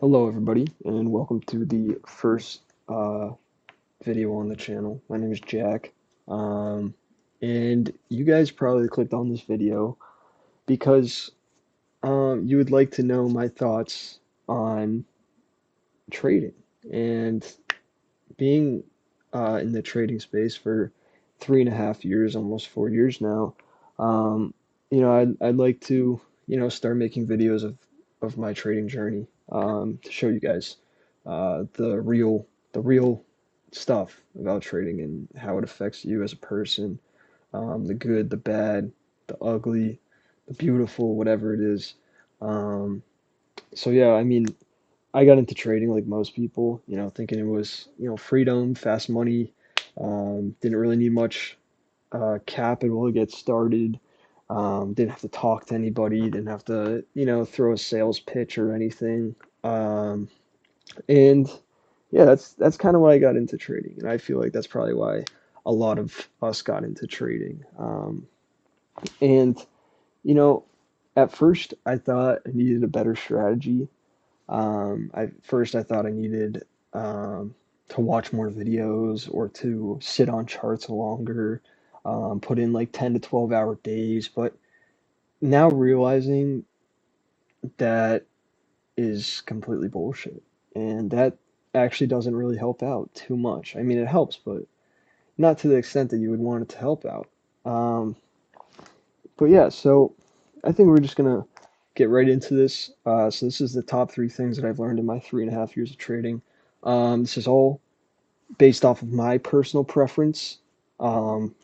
Hello, everybody, and welcome to the first video on the channel. My name is Jack, um, and you guys probably clicked on this video because you would like to know my thoughts on trading and being in the trading space for 3.5 years, almost 4 years now. Um, I'd like to, start making videos of my trading journey to show you guys the real stuff about trading and how it affects you as a person, the good, the bad, the ugly, the beautiful, whatever it is. Um, so yeah, I mean, I got into trading like most people, thinking it was, freedom, fast money, didn't really need much capital to get started. Didn't have to talk to anybody, didn't have to, throw a sales pitch or anything. Um, and yeah, that's kind of why I got into trading, and I feel like that's probably why a lot of us got into trading. And you know, at first I thought I needed a better strategy. I thought I needed to watch more videos or to sit on charts longer, put in like 10 to 12 hour days. But now realizing that is completely bullshit. And that actually doesn't really help out too much. I mean, it helps, but not to the extent that you would want it to help out. Um, but yeah, so I think we're just gonna get right into this. So this is the top three things that I've learned in my 3.5 years of trading. This is all based off of my personal preference, um,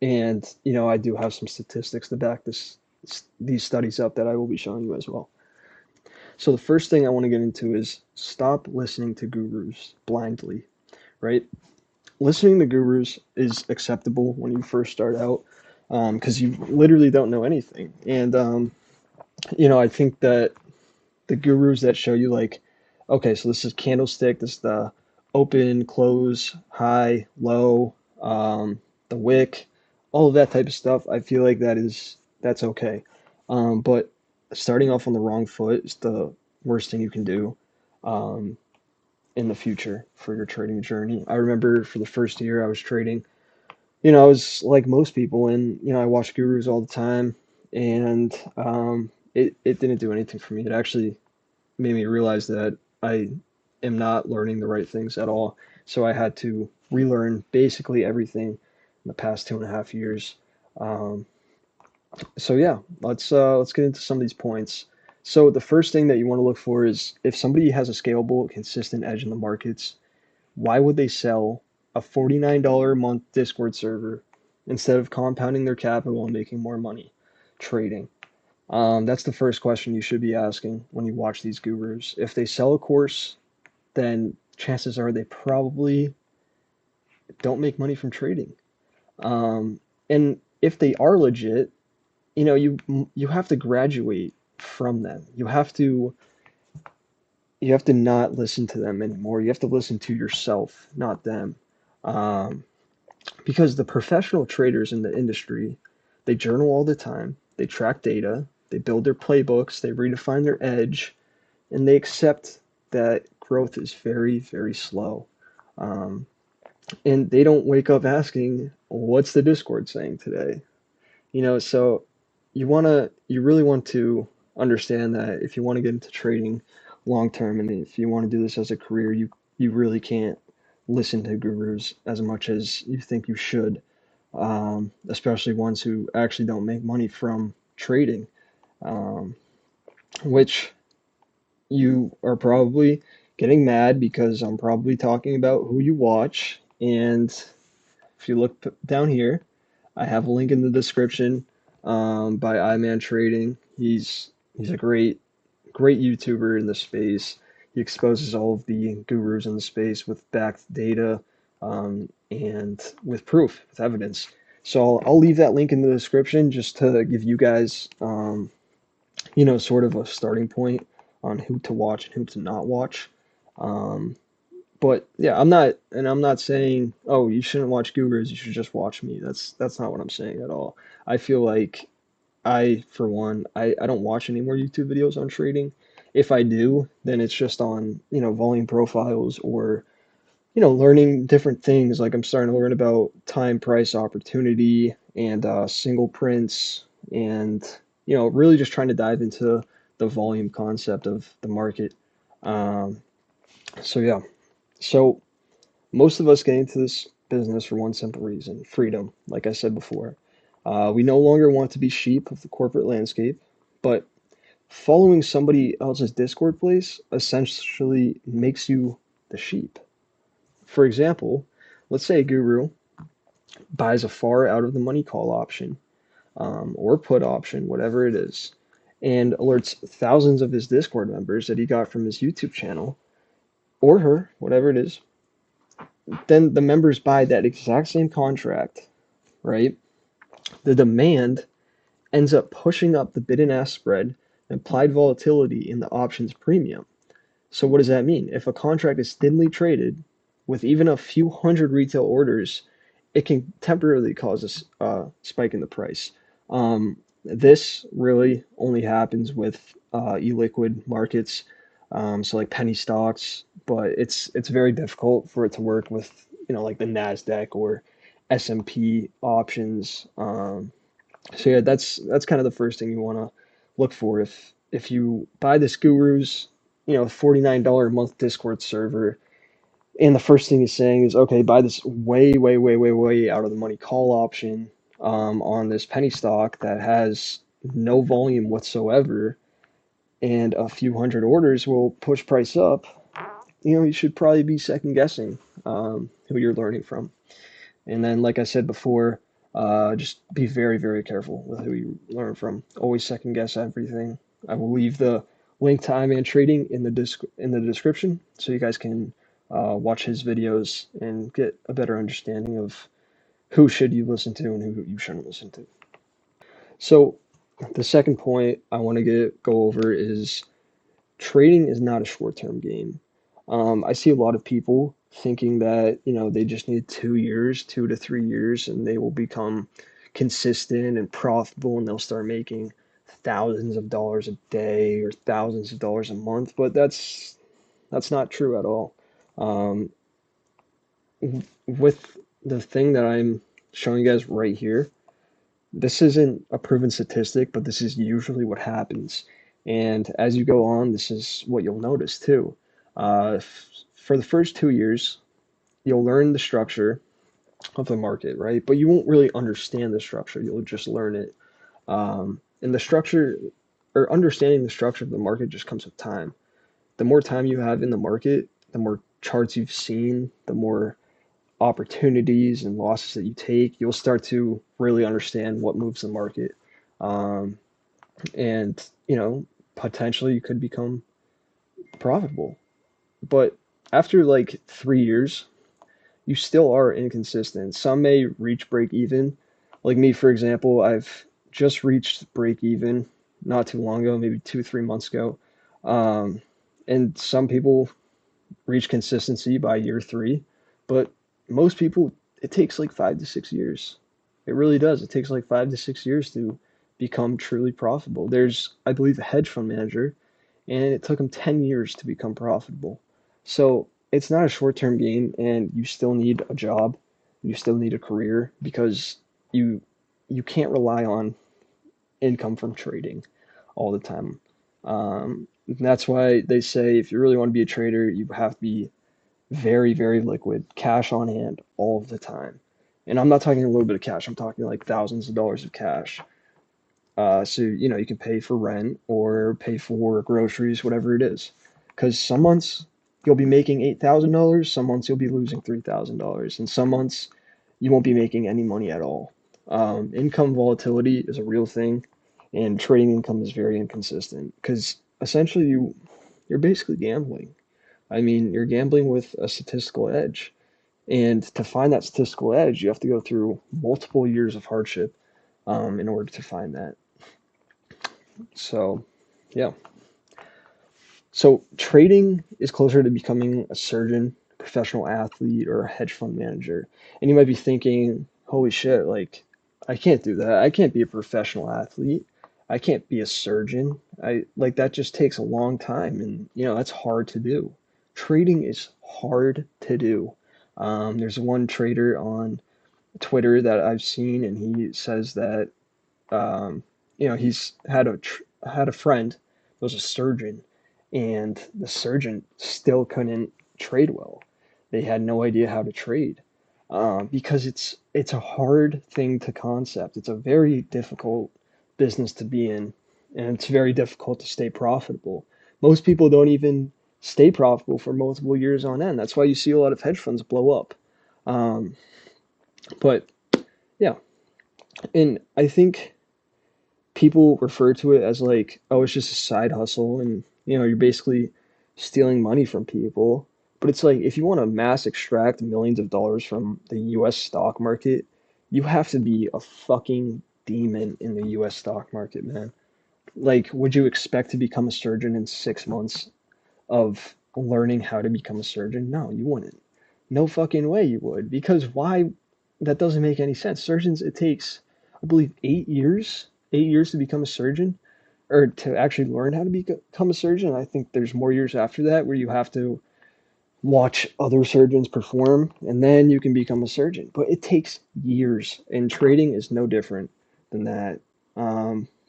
and I do have some statistics to back these studies up that I will be showing you as well. So the first thing I want to get into is stop listening to gurus blindly, right? Listening to gurus is acceptable when you first start out because you literally don't know anything. And I think that the gurus that show you like, okay, so this is candlestick, this is the open, close, high, low, the wick, all of that type of stuff. I feel like that's okay. But starting off on the wrong foot is the worst thing you can do um, in the future for your trading journey. I remember for the first year I was trading, I was like most people, and I watched gurus all the time, and it didn't do anything for me. It actually made me realize that I am not learning the right things at all. So I had to relearn basically everything in the past 2.5 years. Um, so yeah, let's get into some of these points. So the first thing that you want to look for is if somebody has a scalable, consistent edge in the markets, why would they sell a $49 a month Discord server instead of compounding their capital and making more money trading? That's the first question you should be asking when you watch these gurus. If they sell a course, then chances are they probably don't make money from trading. And if they are legit, you have to graduate from them. You have to not listen to them anymore. You have to listen to yourself, not them. Um, because the professional traders in the industry, they journal all the time, they track data, they build their playbooks, they redefine their edge, and they accept that growth is very, very slow. Um, and they don't wake up asking, what's the Discord saying today? So you really want to understand that if you want to get into trading long term and if you want to do this as a career, you really can't listen to gurus as much as you think you should, especially ones who actually don't make money from trading, um, which you are probably getting mad because I'm probably talking about who you watch. And if you look down here, I have a link in the description by iMan Trading. He's a great YouTuber in the space. He exposes all of the gurus in the space with backed data and with proof, with evidence. So I'll leave that link in the description just to give you guys, sort of a starting point on who to watch and who to not watch. Um, but yeah, I'm not saying, oh, you shouldn't watch gurus, you should just watch me. That's not what I'm saying at all. I feel like for one, I don't watch any more YouTube videos on trading. If I do, then it's just on, volume profiles or, learning different things. Like I'm starting to learn about time, price, opportunity, and single prints, and, really just trying to dive into the volume concept of the market. Um, so yeah, so most of us get into this business for one simple reason, freedom, like I said before. We no longer want to be sheep of the corporate landscape, but following somebody else's Discord place essentially makes you the sheep. For example, let's say a guru buys a far out of the money call option, or put option, whatever it is, and alerts thousands of his Discord members that he got from his YouTube channel, or her, whatever it is. Then the members buy that exact same contract, right? The demand ends up pushing up the bid and ask spread, implied volatility in the options premium. So what does that mean? If a contract is thinly traded with even a few hundred retail orders, it can temporarily cause a spike in the price. This really only happens with illiquid markets, so like penny stocks, but it's very difficult for it to work with, like the Nasdaq or S&P options. So yeah, that's kind of the first thing you want to look for if you buy this guru's, $49 a month Discord server, and the first thing he's saying is, okay, buy this way, way, way, way, way out of the money call option on this penny stock that has no volume whatsoever, and a few hundred orders will push price up. You should probably be second guessing who you're learning from. And then, like I said before, just be very, very careful with who you learn from. Always second guess everything. I will leave the link to Iman Trading in the description, so you guys can watch his videos and get a better understanding of who should you listen to and who you shouldn't listen to. So, the second point I want to go over is trading is not a short-term game. I see a lot of people thinking that, they just need 2 years, 2 to 3 years, and they will become consistent and profitable and they'll start making thousands of dollars a day or thousands of dollars a month, but that's not true at all. Um, with the thing that I'm showing you guys right here, this isn't a proven statistic, but this is usually what happens. And as you go on, this is what you'll notice too. For the first 2 years, you'll learn the structure of the market, right? But you won't really understand the structure. You'll just learn it. And the structure, or understanding the structure of the market, just comes with time. The more time you have in the market, the more charts you've seen, the more opportunities and losses that you take, you'll start to really understand what moves the market. Um, and, potentially you could become profitable. But after like 3 years, you still are inconsistent. Some may reach break even. Like me, for example, I've just reached break even not too long ago, maybe 2, 3 months ago. Um, and some people reach consistency by year three, but most people, it takes like 5 to 6 years. It really does. It takes like 5 to 6 years to become truly profitable. There's, I believe, a hedge fund manager, and it took him 10 years to become profitable. So it's not a short term game, and you still need a job, you still need a career because you you can't rely on income from trading all the time. That's why they say if you really want to be a trader, you have to be very, very liquid, cash on hand all of the time. And I'm not talking a little bit of cash, I'm talking like thousands of dollars of cash. So, you can pay for rent or pay for groceries, whatever it is. Because some months you'll be making $8,000, some months you'll be losing $3,000, and some months you won't be making any money at all. Income volatility is a real thing, and trading income is very inconsistent because essentially you're basically gambling. I mean, you're gambling with a statistical edge. And to find that statistical edge, you have to go through multiple years of hardship in order to find that. So, yeah. So, trading is closer to becoming a surgeon, professional athlete, or a hedge fund manager. And you might be thinking, holy shit, like, I can't do that. I can't be a professional athlete. I can't be a surgeon. I like that just takes a long time, and that's hard to do. Trading is hard to do. There's one trader on Twitter that I've seen, and he says that he's had a friend who was a surgeon, and the surgeon still couldn't trade well. They had no idea how to trade because it's a hard thing to concept. It's a very difficult business to be in, and it's very difficult to stay profitable. Most people don't even stay profitable for multiple years on end. That's why you see a lot of hedge funds blow up. Um, but yeah, and I think people refer to it as like, oh, it's just a side hustle, and you're basically stealing money from people. But it's like if you want to mass extract millions of dollars from the US stock market, you have to be a fucking demon in the US stock market, man. Like, would you expect to become a surgeon in 6 months of learning how to become a surgeon? No, you wouldn't. No fucking way you would. Because why? That doesn't make any sense. Surgeons, it takes, I believe, 8 years, 8 years to become a surgeon, or to actually learn how to become a surgeon. I think there's more years after that where you have to watch other surgeons perform, and then you can become a surgeon. But it takes years, and trading is no different than that.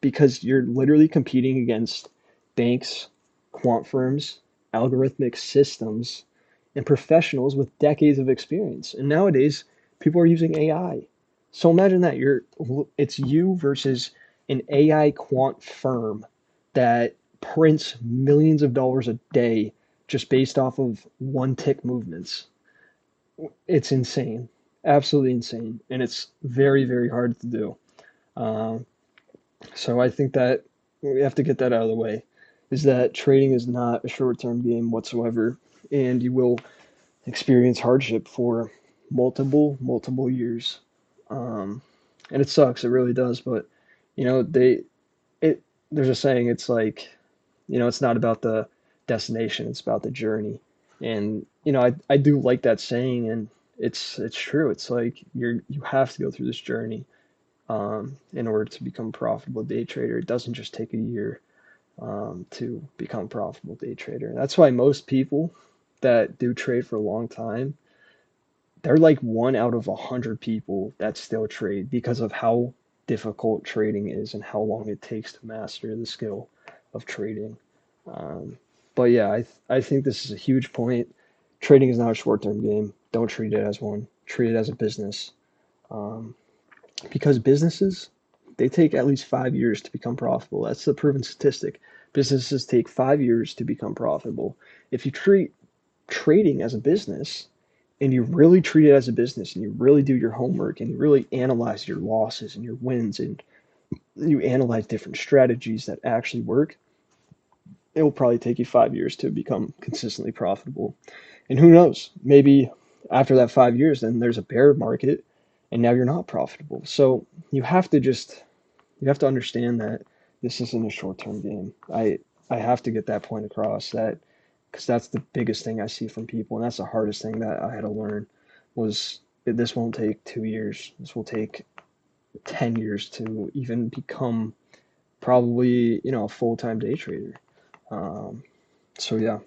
Because you're literally competing against banks, quant firms, algorithmic systems, and professionals with decades of experience. And nowadays, people are using AI. So imagine that it's you versus an AI quant firm that prints millions of dollars a day just based off of one tick movements. It's insane, absolutely insane, and it's very, very hard to do. Um, so I think that we have to get that out of the way. Is that trading is not a short-term game whatsoever, and you will experience hardship for multiple years. Um, and it sucks, it really does. But you know, they it there's a saying. It's like, it's not about the destination, it's about the journey. And I do like that saying, and it's true. It's like you have to go through this journey in order to become a profitable day trader. It doesn't just take a year to become a profitable day trader. That's why most people that do trade for a long time, they're like 1 out of 100 people that still trade because of how difficult trading is and how long it takes to master the skill of trading. Um, but yeah, I think this is a huge point. Trading is not a short term game. Don't treat it as one. Treat it as a business. Um, because businesses, they take at least 5 years to become profitable. That's the proven statistic. Businesses take 5 years to become profitable. If you treat trading as a business, and you really treat it as a business, and you really do your homework, and you really analyze your losses and your wins, and you analyze different strategies that actually work, it will probably take you 5 years to become consistently profitable. And who knows, maybe after that 5 years, then there's a bear market and now you're not profitable. So you have to understand that this isn't a short-term game. I have to get that point across, that because that's the biggest thing I see from people, and that's the hardest thing that I had to learn was this won't take 2 years. This will take 10 years to even become probably, a full-time day trader. Um, so yeah.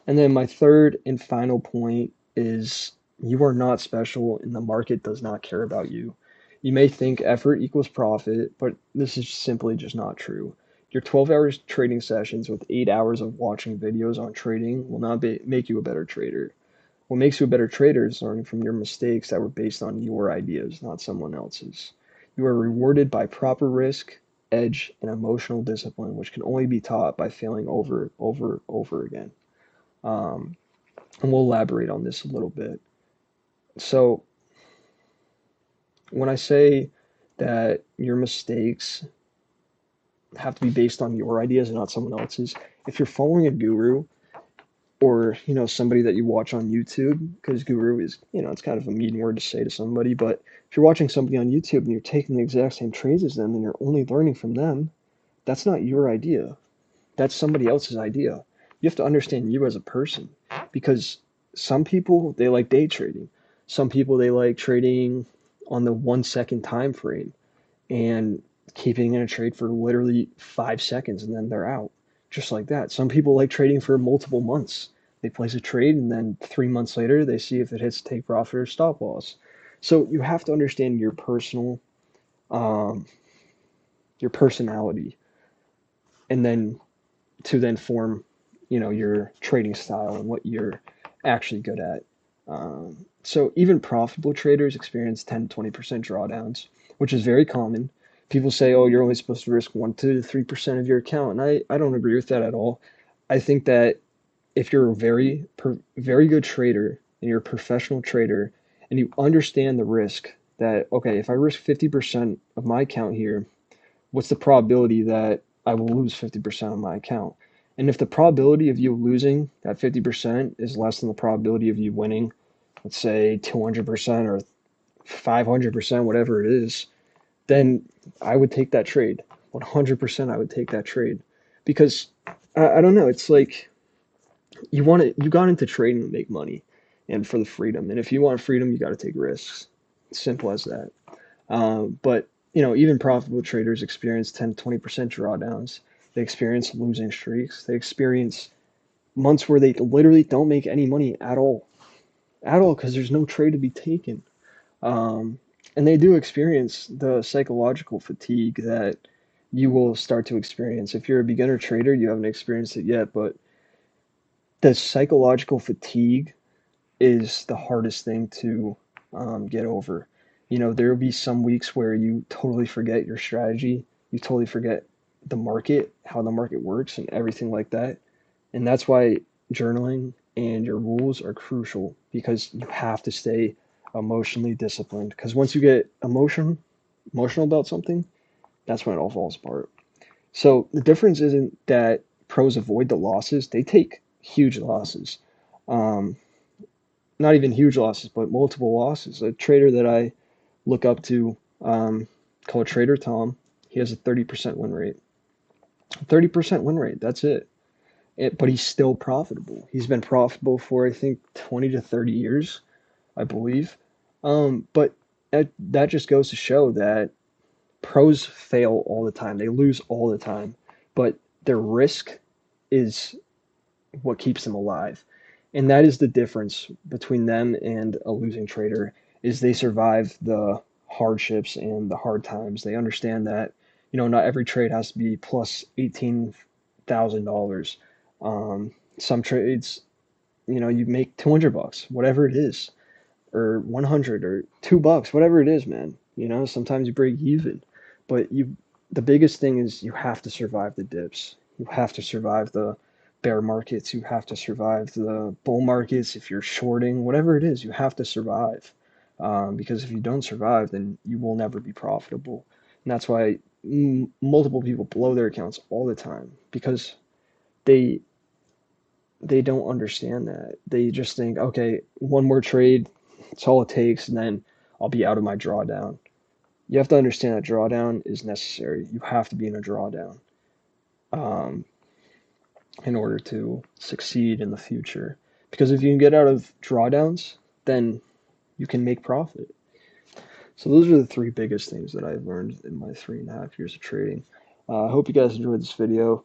And then my third and final point is you are not special and the market does not care about you. You may think effort equals profit, but this is simply just not true. Your 12 hours trading sessions with 8 hours of watching videos on trading will not make you a better trader. What makes you a better trader is learning from your mistakes that were based on your ideas, not someone else's. You are rewarded by proper risk, edge, and emotional discipline, which can only be taught by failing over again. Um, and we'll elaborate on this a little bit. So, when I say that your mistakes have to be based on your ideas and not someone else's, if you're following a guru or somebody that you watch on YouTube, because guru is it's kind of a mean word to say to somebody, but if you're watching somebody on YouTube and you're taking the exact same trades as them and you're only learning from them, that's not your idea. That's somebody else's idea. You have to understand you as a person, because some people, they like day trading. Some people, they like trading on the 1 second time frame. And keeping in a trade for literally 5 seconds and then they're out. Just like that. Some people like trading for multiple months. They place a trade and then 3 months later they see if it hits take profit or stop loss. So you have to understand um, your personality, and then to then form, your trading style and what you're actually good at. So even profitable traders experience 10 to 20% drawdowns, which is very common. People say, oh, you're only supposed to risk 1 to 3% of your account. And I don't agree with that at all. I think that if you're a very good trader and you're a professional trader and you understand the risk that, okay, if I risk 50% of my account here, what's the probability that I will lose 50% of my account? And if the probability of you losing that 50% is less than the probability of you winning, let's say 200% or 500%, whatever it is, then I would take that trade. 100% I would take that trade. Because I don't know, it's like you got into trading to make money and for the freedom. And if you want freedom, you got to take risks. Simple as that. But even profitable traders experience 10 to 20% drawdowns. They experience losing streaks. They experience months where they literally don't make any money at all, because there's no trade to be taken. Um, and they do experience the psychological fatigue that you will start to experience. If you're a beginner trader, you haven't experienced it yet, but the psychological fatigue is the hardest thing to get over. There will be some weeks where you totally forget your strategy, you totally forget the market, how the market works, and everything like that. And that's why journaling and your rules are crucial, because you have to stay emotionally disciplined. Because once you get emotional about something, that's when it all falls apart. So the difference isn't that pros avoid the losses; they take huge losses. Um, Not even huge losses, but multiple losses. A trader that I look up to, called Trader Tom, he has a 30% win rate. 30% win rate, that's it. But he's still profitable. He's been profitable for, I think, 20 to 30 years, I believe. But that just goes to show that pros fail all the time. They lose all the time. But their risk is what keeps them alive. And that is the difference between them and a losing trader, is they survive the hardships and the hard times. They understand that, not every trade has to be plus $18,000. Some trades, you make $200, whatever it is, or 100 or $2, whatever it is, man. Sometimes you break even, but the biggest thing is you have to survive the dips. You have to survive the bear markets. You have to survive the bull markets. If you're shorting, whatever it is, you have to survive. Because if you don't survive, then you will never be profitable. And that's why multiple people blow their accounts all the time, because they they don't understand that. They just think, okay, one more trade, it's all it takes, and then I'll be out of my drawdown. You have to understand that drawdown is necessary. You have to be in a drawdown, um, in order to succeed in the future. Because if you can get out of drawdowns, then you can make profit. So those are the three biggest things that I've learned in my 3.5 years of trading. I hope you guys enjoyed this video.